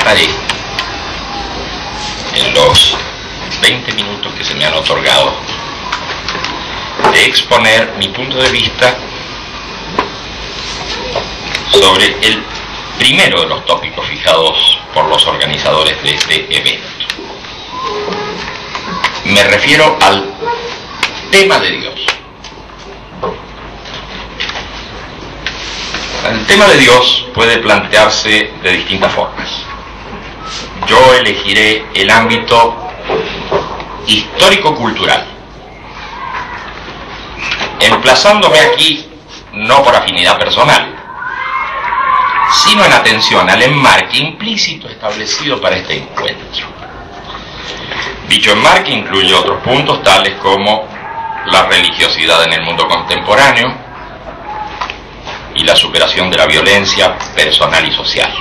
trataré, en los 20 minutos que se me han otorgado, de exponer mi punto de vista sobre el primero de los tópicos fijados por los organizadores de este evento. Me refiero al tema de Dios. El tema de Dios puede plantearse de distintas formas. Yo elegiré el ámbito histórico-cultural, emplazándome aquí no por afinidad personal, sino en atención al enmarque implícito establecido para este encuentro. Dicho enmarque incluye otros puntos tales como la religiosidad en el mundo contemporáneo y la superación de la violencia personal y social.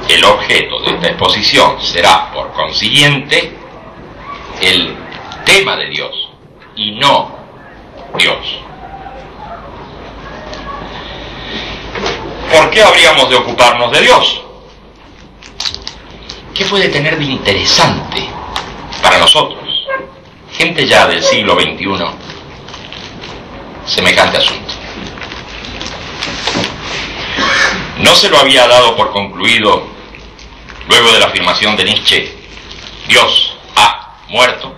El objeto de esta exposición será, por consiguiente, el tema de Dios y no Dios. ¿Por qué habríamos de ocuparnos de Dios? ¿Qué puede tener de interesante para nosotros, gente ya del siglo XXI, semejante asunto? ¿No se lo había dado por concluido, luego de la afirmación de Nietzsche, Dios ha muerto?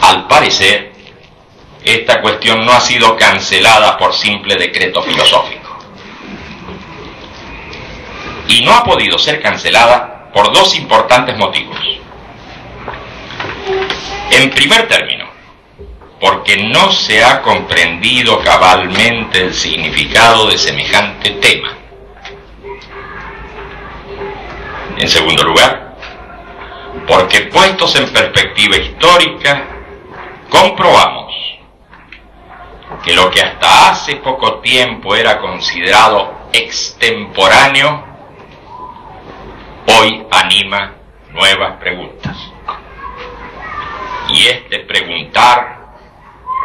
Al parecer, esta cuestión no ha sido cancelada por simple decreto filosófico. Y no ha podido ser cancelada por dos importantes motivos. En primer término, porque no se ha comprendido cabalmente el significado de semejante tema. En segundo lugar, porque puestos en perspectiva histórica, comprobamos que lo que hasta hace poco tiempo era considerado extemporáneo, hoy anima nuevas preguntas. Y este preguntar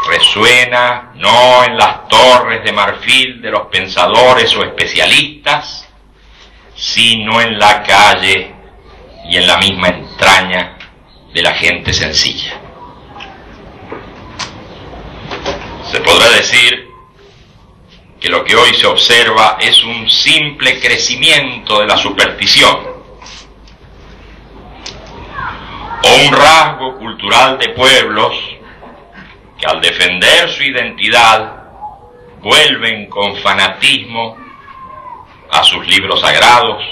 resuena no en las torres de marfil de los pensadores o especialistas, sino en la calle y en la misma entraña de la gente sencilla. Se podrá decir que lo que hoy se observa es un simple crecimiento de la superstición, o un rasgo cultural de pueblos que al defender su identidad vuelven con fanatismo a sus libros sagrados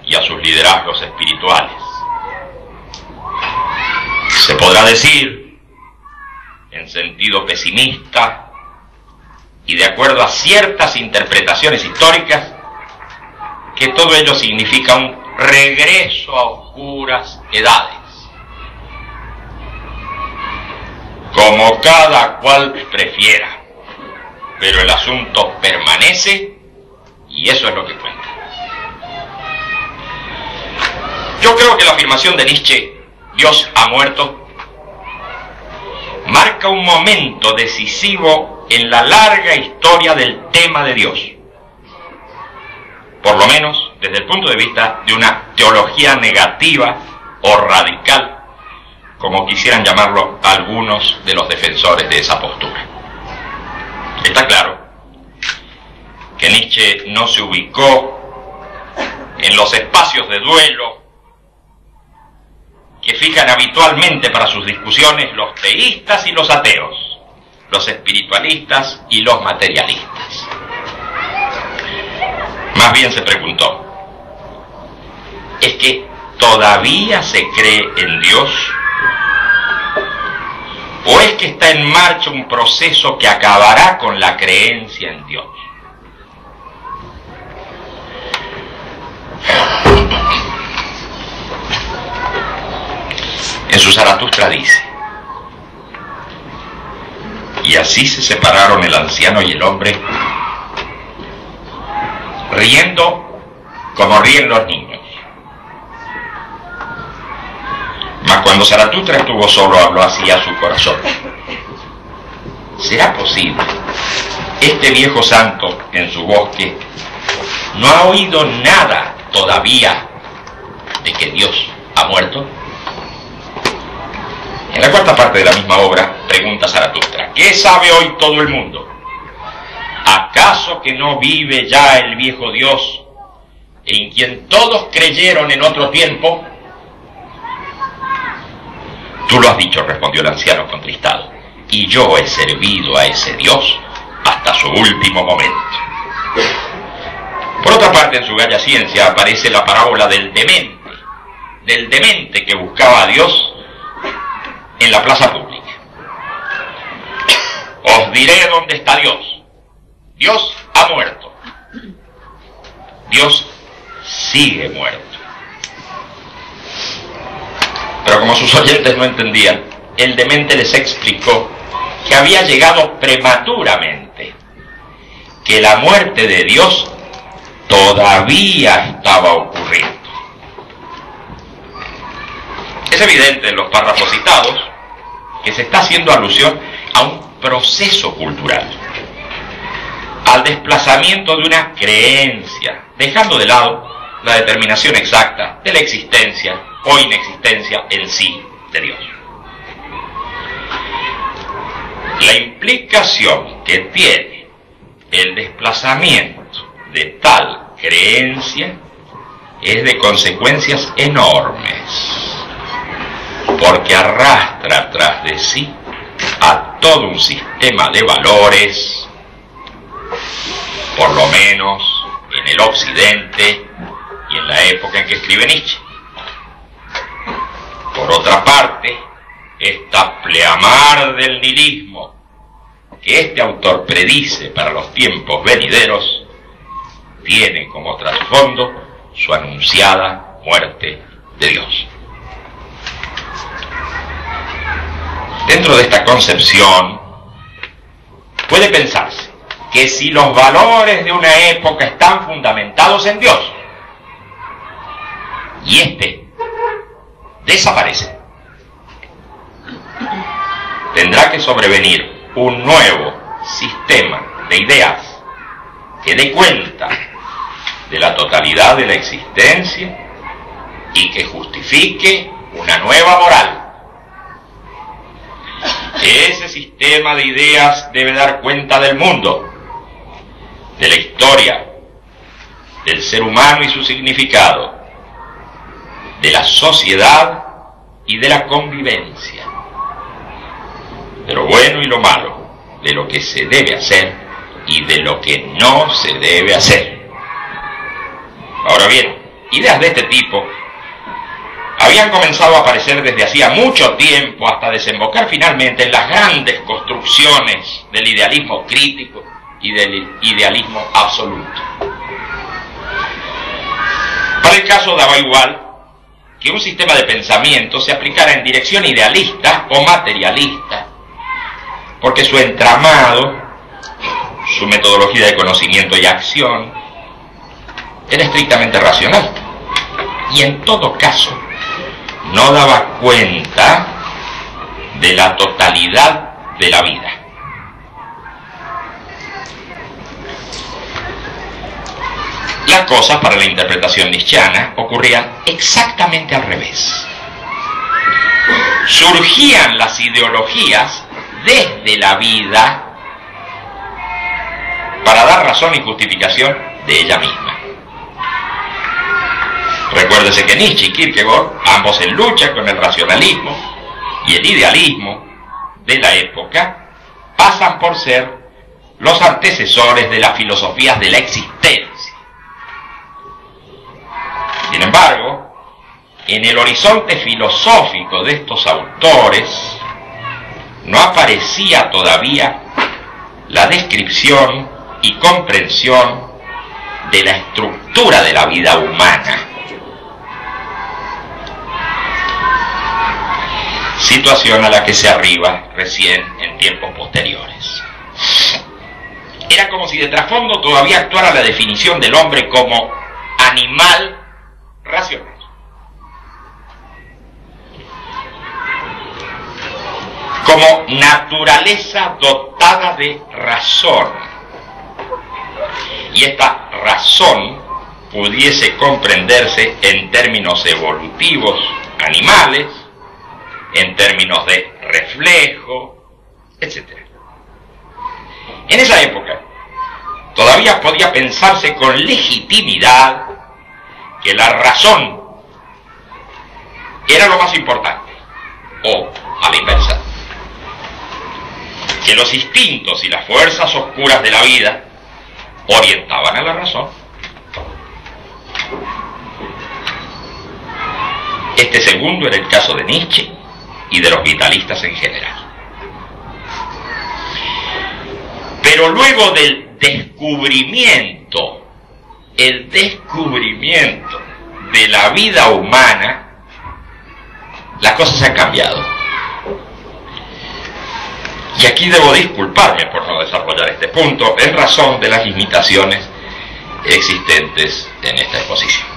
y a sus liderazgos espirituales. Se podrá decir, en sentido pesimista y de acuerdo a ciertas interpretaciones históricas, que todo ello significa un regreso a oscuras edades. Como cada cual prefiera, pero el asunto permanece y eso es lo que cuenta. Yo creo que la afirmación de Nietzsche, Dios ha muerto, marca un momento decisivo en la larga historia del tema de Dios, por lo menos desde el punto de vista de una teología negativa o radical, como quisieran llamarlo algunos de los defensores de esa postura. Está claro que Nietzsche no se ubicó en los espacios de duelo que fijan habitualmente para sus discusiones los teístas y los ateos, los espiritualistas y los materialistas. Más bien se preguntó, ¿es que todavía se cree en Dios? ¿O es que está en marcha un proceso que acabará con la creencia en Dios? En su Zaratustra dice, y así se separaron el anciano y el hombre, riendo como ríen los niños. Mas cuando Zaratustra estuvo solo, habló así a su corazón: ¿será posible este viejo santo en su bosque ¿No ha oído nada todavía de que Dios ha muerto? En la cuarta parte de la misma obra, pregunta Zaratustra: ¿qué sabe hoy todo el mundo? ¿Acaso que no vive ya el viejo Dios, en quien todos creyeron en otro tiempo? Tú lo has dicho, respondió el anciano contristado, y yo he servido a ese Dios hasta su último momento. Por otra parte, en su bella ciencia aparece la parábola del demente que buscaba a Dios en la plaza pública. Os diré dónde está Dios. Dios ha muerto. Dios sigue muerto. Pero como sus oyentes no entendían, el demente les explicó que había llegado prematuramente, que la muerte de Dios todavía estaba ocurriendo. Es evidente en los párrafos citados que se está haciendo alusión a un proceso cultural, al desplazamiento de una creencia, dejando de lado la determinación exacta de la existencia o inexistencia en sí de Dios. La implicación que tiene el desplazamiento de tal creencia es de consecuencias enormes, porque arrastra tras de sí a todo un sistema de valores, por lo menos en el occidente y en la época en que escribe Nietzsche. Por otra parte, esta pleamar del nihilismo que este autor predice para los tiempos venideros tiene como trasfondo su anunciada muerte de Dios. Dentro de esta concepción puede pensarse que si los valores de una época están fundamentados en Dios y éste desaparece, tendrá que sobrevenir un nuevo sistema de ideas que dé cuenta de la totalidad de la existencia y que justifique una nueva moral. Ese sistema de ideas debe dar cuenta del mundo, de la historia, del ser humano y su significado, de la sociedad y de la convivencia, de lo bueno y lo malo, de lo que se debe hacer y de lo que no se debe hacer. Ahora bien, ideas de este tipo habían comenzado a aparecer desde hacía mucho tiempo hasta desembocar finalmente en las grandes construcciones del idealismo crítico y del idealismo absoluto. Para el caso daba igual que un sistema de pensamiento se aplicara en dirección idealista o materialista, porque su entramado, su metodología de conocimiento y acción, era estrictamente racional, y en todo caso no daba cuenta de la totalidad de la vida. Las cosas para la interpretación nietzscheana ocurrían exactamente al revés. Surgían las ideologías desde la vida para dar razón y justificación de ella misma. Recuérdese que Nietzsche y Kierkegaard, ambos en lucha con el racionalismo y el idealismo de la época, pasan por ser los antecesores de las filosofías de la existencia. Sin embargo, en el horizonte filosófico de estos autores no aparecía todavía la descripción y comprensión de la estructura de la vida humana. Situación a la que se arriba recién en tiempos posteriores. Era como si de trasfondo todavía actuara la definición del hombre como animal racional. Como naturaleza dotada de razón. Y esta razón pudiese comprenderse en términos evolutivos animales, en términos de reflejo, etc. En esa época, todavía podía pensarse con legitimidad que la razón era lo más importante, o, a la inversa, que los instintos y las fuerzas oscuras de la vida orientaban a la razón. Este segundo era el caso de Nietzsche y de los vitalistas en general. Pero luego del descubrimiento, el descubrimiento de la vida humana, las cosas han cambiado. Y aquí debo disculparme por no desarrollar este punto en razón de las limitaciones existentes en esta exposición.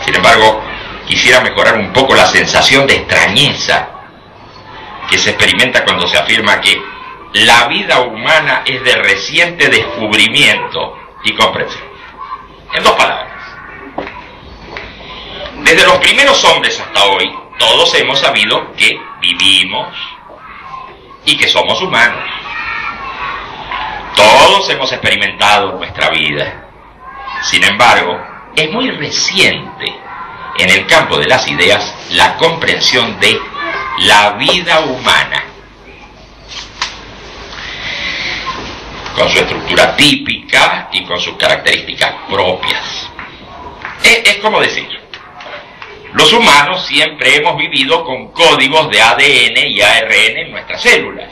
Sin embargo, quisiera mejorar un poco la sensación de extrañeza que se experimenta cuando se afirma que la vida humana es de reciente descubrimiento y comprensión. En dos palabras. Desde los primeros hombres hasta hoy, todos hemos sabido que vivimos y que somos humanos. Todos hemos experimentado nuestra vida. Sin embargo, es muy reciente en el campo de las ideas la comprensión de la vida humana, con su estructura típica y con sus características propias. Es como decir, los humanos siempre hemos vivido con códigos de ADN y ARN en nuestras células,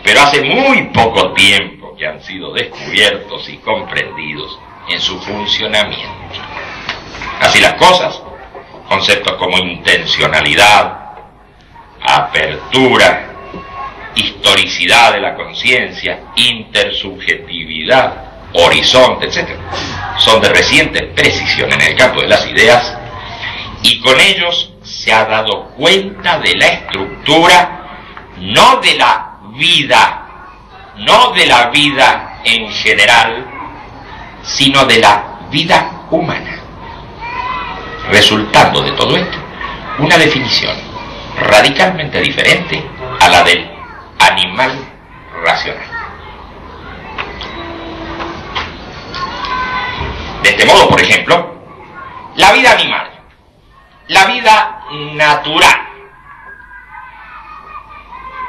pero hace muy poco tiempo que han sido descubiertos y comprendidos en su funcionamiento. Así las cosas, conceptos como intencionalidad, apertura, historicidad de la conciencia, intersubjetividad, horizonte, etc., son de reciente precisión en el campo de las ideas, y con ellos se ha dado cuenta de la estructura, no de la vida en general, sino de la vida humana, resultando de todo esto una definición radicalmente diferente a la del animal racional. De este modo, por ejemplo, la vida animal, la vida natural,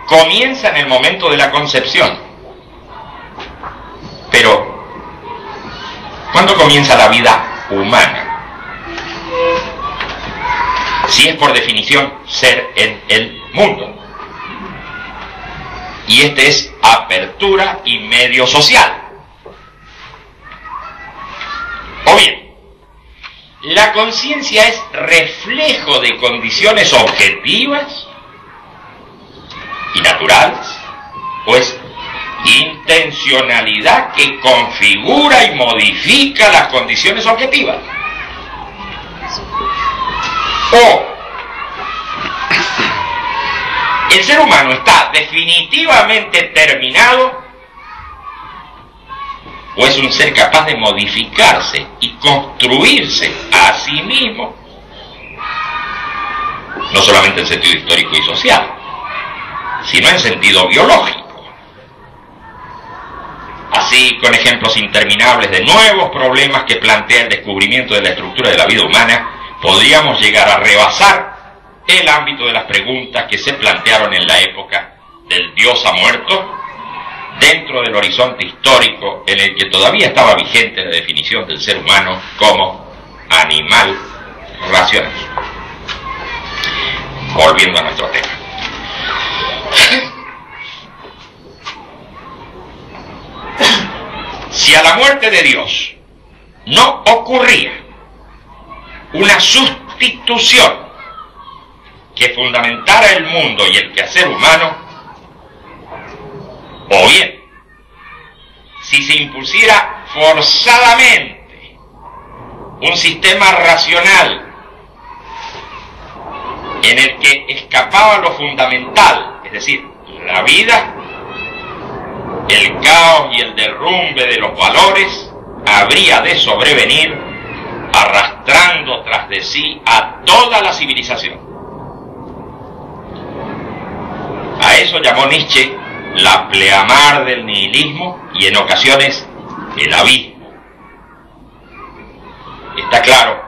comienza en el momento de la concepción. Pero, ¿cuándo comienza la vida humana? Si es por definición ser en el mundo. Y este es apertura y medio social. O bien, la conciencia es reflejo de condiciones objetivas y naturales, o es intencionalidad que configura y modifica las condiciones objetivas. O el ser humano está definitivamente terminado, o es un ser capaz de modificarse y construirse a sí mismo, no solamente en sentido histórico y social, sino en sentido biológico. Así, con ejemplos interminables de nuevos problemas que plantea el descubrimiento de la estructura de la vida humana, podríamos llegar a rebasar el ámbito de las preguntas que se plantearon en la época del Dios ha muerto, dentro del horizonte histórico en el que todavía estaba vigente la definición del ser humano como animal racional. Volviendo a nuestro tema. Si a la muerte de Dios no ocurría una sustitución que fundamentara el mundo y el quehacer humano, o bien, si se impusiera forzadamente un sistema racional en el que escapaba lo fundamental, es decir, la vida, el caos y el derrumbe de los valores, habría de sobrevenir arrastrando tras de sí a toda la civilización. A eso llamó Nietzsche la pleamar del nihilismo y en ocasiones el abismo. Está claro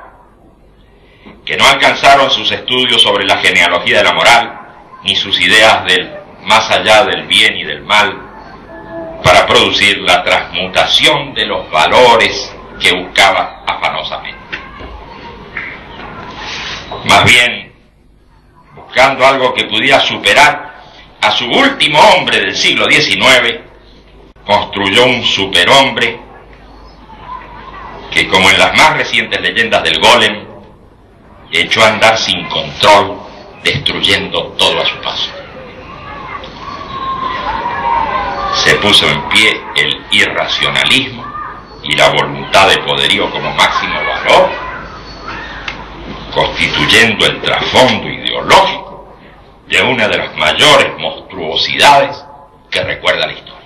que no alcanzaron sus estudios sobre la genealogía de la moral ni sus ideas del más allá del bien y del mal para producir la transmutación de los valores que buscaba afanosamente. Más bien, buscando algo que pudiera superar a su último hombre del siglo XIX, construyó un superhombre que, como en las más recientes leyendas del Golem, echó a andar sin control, destruyendo todo a su paso. Se puso en pie el irracionalismo y la voluntad de poderío como máximo valor, constituyendo el trasfondo ideológico de una de las mayores monstruosidades que recuerda la historia.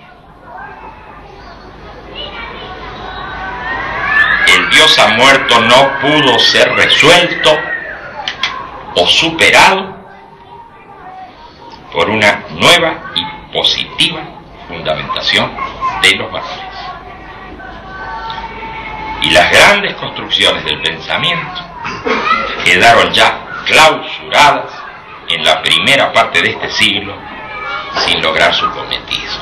El Dios ha muerto no pudo ser resuelto o superado por una nueva y positiva fundamentación de los valores. Y las grandes construcciones del pensamiento quedaron ya clausuradas en la primera parte de este siglo sin lograr su cometido.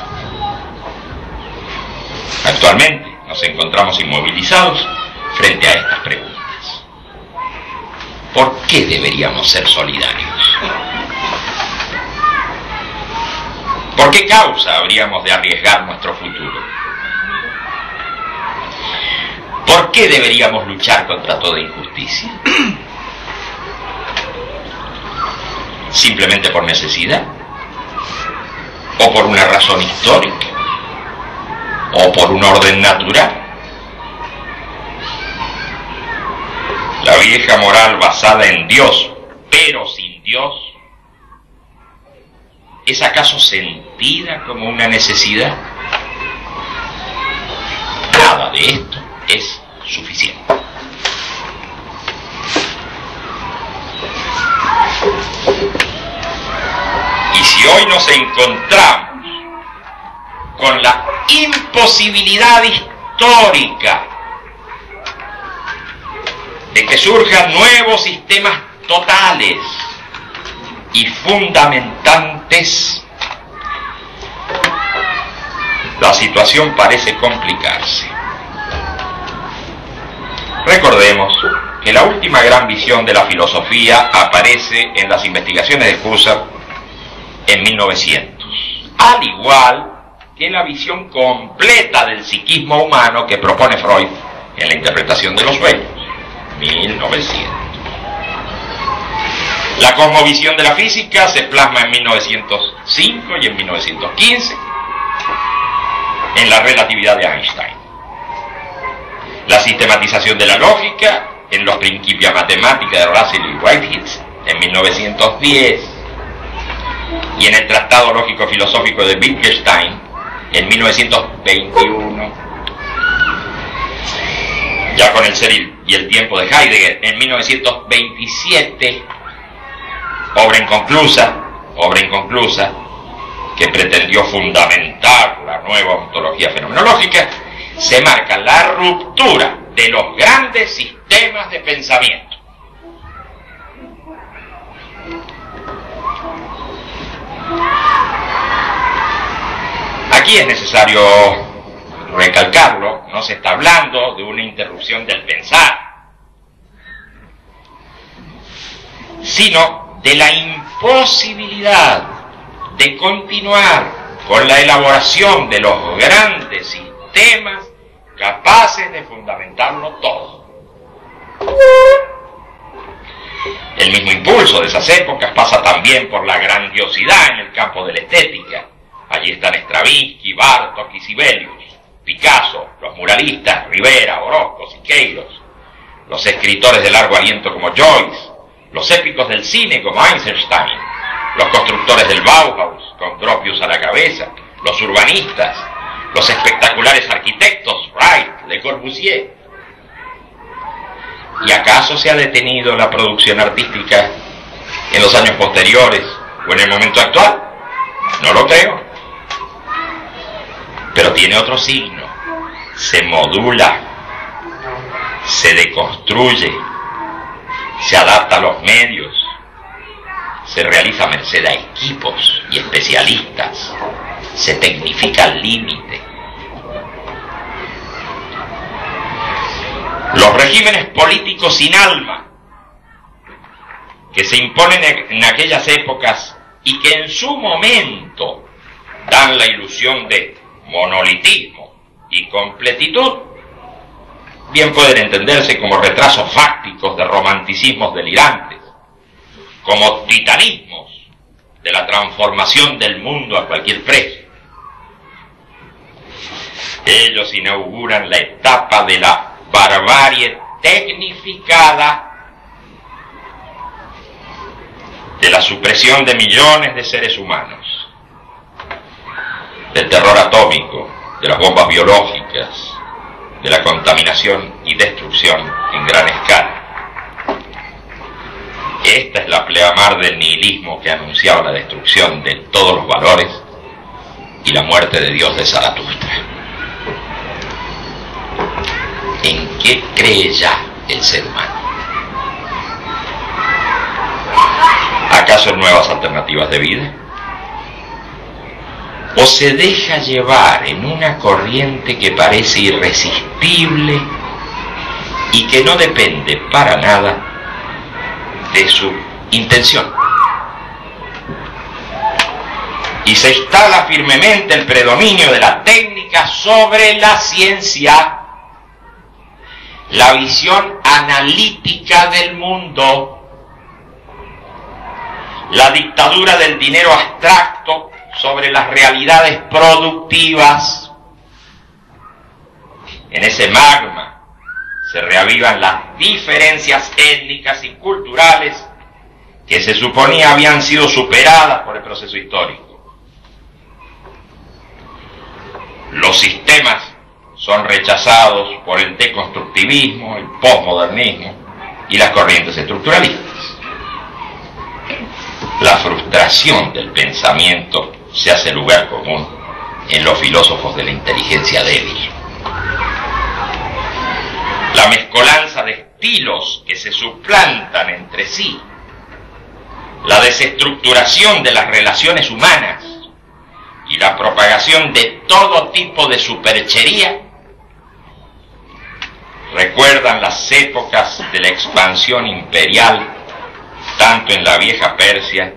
Actualmente nos encontramos inmovilizados frente a estas preguntas. ¿Por qué deberíamos ser solidarios? ¿Por qué causa habríamos de arriesgar nuestro futuro? ¿Por qué deberíamos luchar contra toda injusticia? ¿Simplemente por necesidad? ¿O por una razón histórica? ¿O por un orden natural? La vieja moral basada en Dios, pero sin Dios, ¿es acaso sentida como una necesidad? Nada de esto es suficiente. Y si hoy nos encontramos con la imposibilidad histórica de que surjan nuevos sistemas totales y fundamentantes, la situación parece complicarse. Recordemos que la última gran visión de la filosofía aparece en las investigaciones de Husserl en 1900, al igual que la visión completa del psiquismo humano que propone Freud en la interpretación de los sueños, 1900. La cosmovisión de la física se plasma en 1905 y en 1915 en la relatividad de Einstein. La sistematización de la lógica en los Principia Mathematica de Russell y Whitehead en 1910 y en el Tratado Lógico Filosófico de Wittgenstein en 1921, ya con el ser y el tiempo de Heidegger en 1927, obra inconclusa que pretendió fundamentar la nueva ontología fenomenológica, se marca la ruptura de los grandes sistemas de pensamiento. Aquí es necesario recalcarlo, no se está hablando de una interrupción del pensar, sino de la imposibilidad de continuar con la elaboración de los grandes sistemas capaces de fundamentarlo todo. El mismo impulso de esas épocas pasa también por la grandiosidad en el campo de la estética. Allí están Stravinsky, Bartók y Sibelius, Picasso, los muralistas, Rivera, Orozco, Siqueiros, los escritores de largo aliento como Joyce, los épicos del cine como Eisenstein, los constructores del Bauhaus con Gropius a la cabeza, los urbanistas, los espectaculares arquitectos Wright, Le Corbusier. ¿Y acaso se ha detenido la producción artística en los años posteriores o en el momento actual? No lo creo. Pero tiene otro signo. Se modula, se deconstruye, se adapta a los medios, se realiza merced a equipos y especialistas, se tecnifica al límite. Los regímenes políticos sin alma que se imponen en aquellas épocas y que en su momento dan la ilusión de monolitismo y completitud, bien pueden entenderse como retrasos fácticos de romanticismos delirantes, como titanismos de la transformación del mundo a cualquier precio. Ellos inauguran la etapa de la barbarie tecnificada, de la supresión de millones de seres humanos, del terror atómico, de las bombas biológicas, de la contaminación y destrucción en gran escala. Esta es la pleamar del nihilismo que anunciaba la destrucción de todos los valores y la muerte de Dios de Zaratustra. ¿En qué cree ya el ser humano? ¿Acaso en nuevas alternativas de vida? ¿O se deja llevar en una corriente que parece irresistible y que no depende para nada de su intención? Y se instala firmemente el predominio de la técnica sobre la ciencia, la visión analítica del mundo, la dictadura del dinero abstracto sobre las realidades productivas. En ese magma se reavivan las diferencias étnicas y culturales que se suponía habían sido superadas por el proceso histórico. Los sistemas son rechazados por el deconstructivismo, el posmodernismo y las corrientes estructuralistas. La frustración del pensamiento se hace lugar común en los filósofos de la inteligencia débil. La mezcolanza de estilos que se suplantan entre sí, la desestructuración de las relaciones humanas y la propagación de todo tipo de superchería recuerdan las épocas de la expansión imperial, tanto en la vieja Persia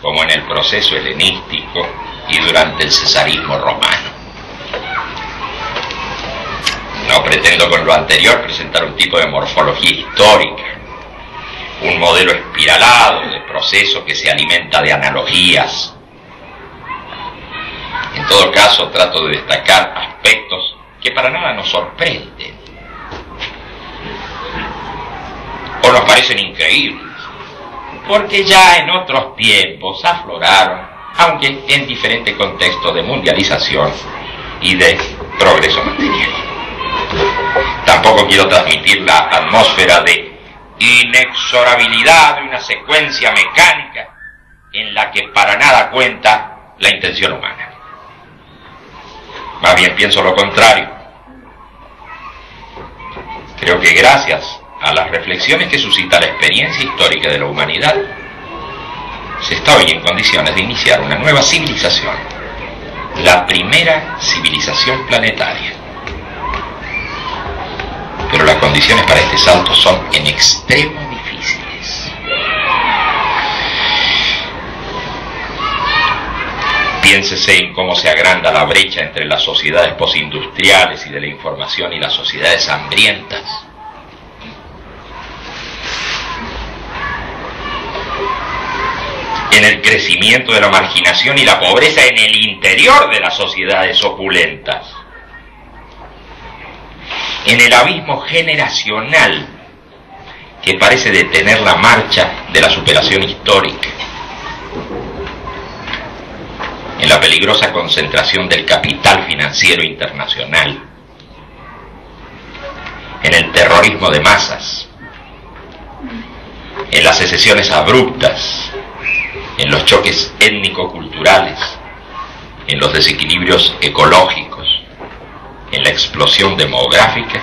como en el proceso helenístico y durante el cesarismo romano. No pretendo con lo anterior presentar un tipo de morfología histórica, un modelo espiralado de proceso que se alimenta de analogías. En todo caso, trato de destacar aspectos que para nada nos sorprenden o nos parecen increíbles, porque ya en otros tiempos afloraron, aunque en diferente contexto de mundialización y de progreso material. Tampoco quiero transmitir la atmósfera de inexorabilidad de una secuencia mecánica en la que para nada cuenta la intención humana. Más bien pienso lo contrario. Creo que gracias a las reflexiones que suscita la experiencia histórica de la humanidad, se está hoy en condiciones de iniciar una nueva civilización, la primera civilización planetaria. Pero las condiciones para este salto son en extremo difíciles. Piénsese en cómo se agranda la brecha entre las sociedades postindustriales y de la información y las sociedades hambrientas. En el crecimiento de la marginación y la pobreza en el interior de las sociedades opulentas. En el abismo generacional que parece detener la marcha de la superación histórica. en la peligrosa concentración del capital financiero internacional, en el terrorismo de masas, en las secesiones abruptas, en los choques étnico-culturales, en los desequilibrios ecológicos, en la explosión demográfica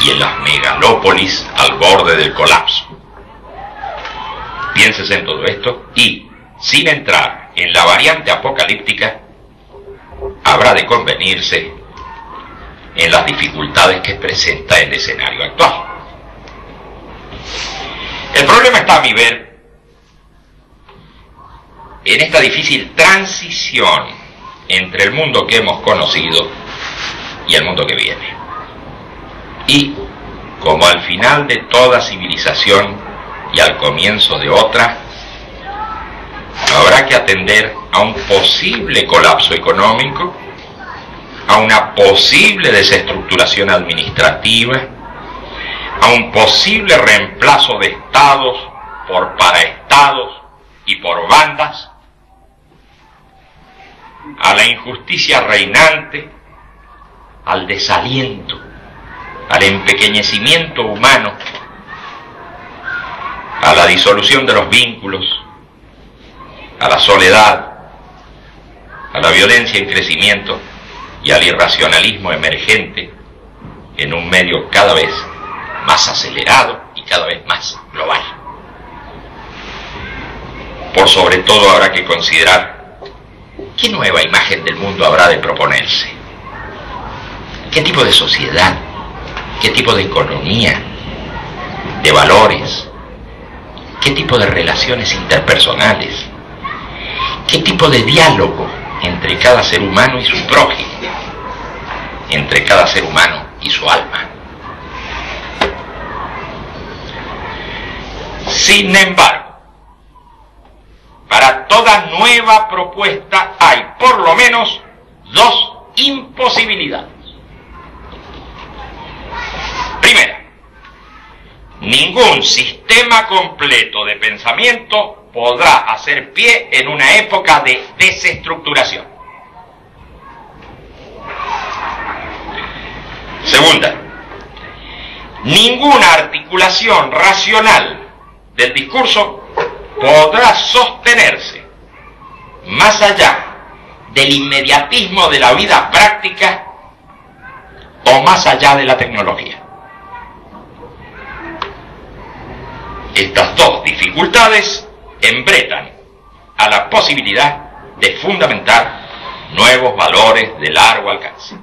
y en las megalópolis al borde del colapso. Piénsese en todo esto y, sin entrar en la variante apocalíptica, habrá de convenirse en las dificultades que presenta el escenario actual. El problema está, a mi ver, en esta difícil transición entre el mundo que hemos conocido y el mundo que viene. Y, como al final de toda civilización y al comienzo de otra, habrá que atender a un posible colapso económico, a una posible desestructuración administrativa, a un posible reemplazo de estados por paraestados y por bandas, a la injusticia reinante, al desaliento, al empequeñecimiento humano, a la disolución de los vínculos, a la soledad, a la violencia en crecimiento y al irracionalismo emergente en un medio cada vez más acelerado y cada vez más global. Por sobre todo habrá que considerar qué nueva imagen del mundo habrá de proponerse, qué tipo de sociedad, qué tipo de economía, de valores, qué tipo de relaciones interpersonales, qué tipo de diálogo entre cada ser humano y su prójimo, entre cada ser humano y su alma. Sin embargo, para toda nueva propuesta hay por lo menos dos imposibilidades. Primera, ningún sistema completo de pensamiento podrá hacer pie en una época de desestructuración. Segunda, ninguna articulación racional del discurso podrá sostenerse más allá del inmediatismo de la vida práctica o más allá de la tecnología. Estas dos dificultades embretan a la posibilidad de fundamentar nuevos valores de largo alcance.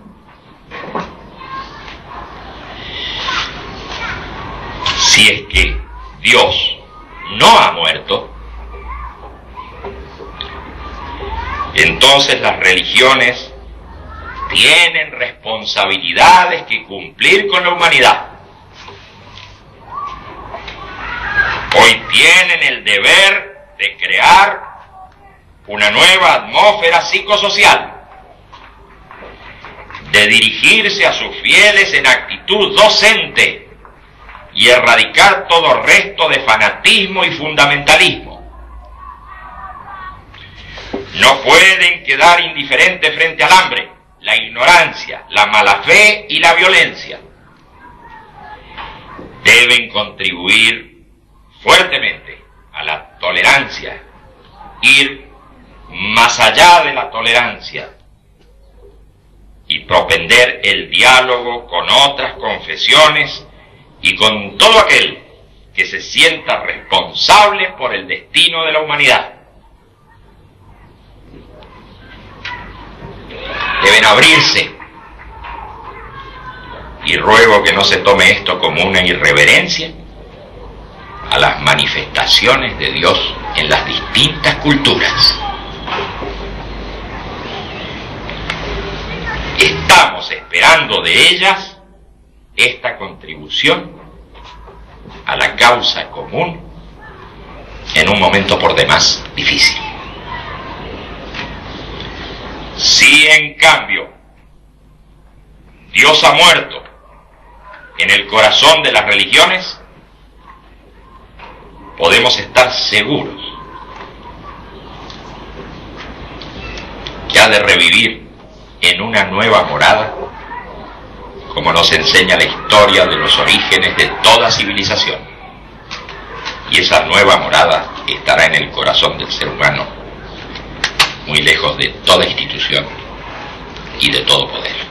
Si es que Dios no ha muerto, entonces las religiones tienen responsabilidades que cumplir con la humanidad. Hoy tienen el deber de crear una nueva atmósfera psicosocial, de dirigirse a sus fieles en actitud docente y erradicar todo resto de fanatismo y fundamentalismo. No pueden quedar indiferentes frente al hambre, la ignorancia, la mala fe y la violencia. Deben contribuir fuertemente a la tolerancia, ir más allá de la tolerancia y propender el diálogo con otras confesiones y con todo aquel que se sienta responsable por el destino de la humanidad. Deben abrirse, y ruego que no se tome esto como una irreverencia, a las manifestaciones de Dios en las distintas culturas. Estamos esperando de ellas esta contribución a la causa común en un momento por demás difícil. Si en cambio Dios ha muerto en el corazón de las religiones, podemos estar seguros que ha de revivir en una nueva morada, como nos enseña la historia de los orígenes de toda civilización. Y esa nueva morada estará en el corazón del ser humano, muy lejos de toda institución y de todo poder.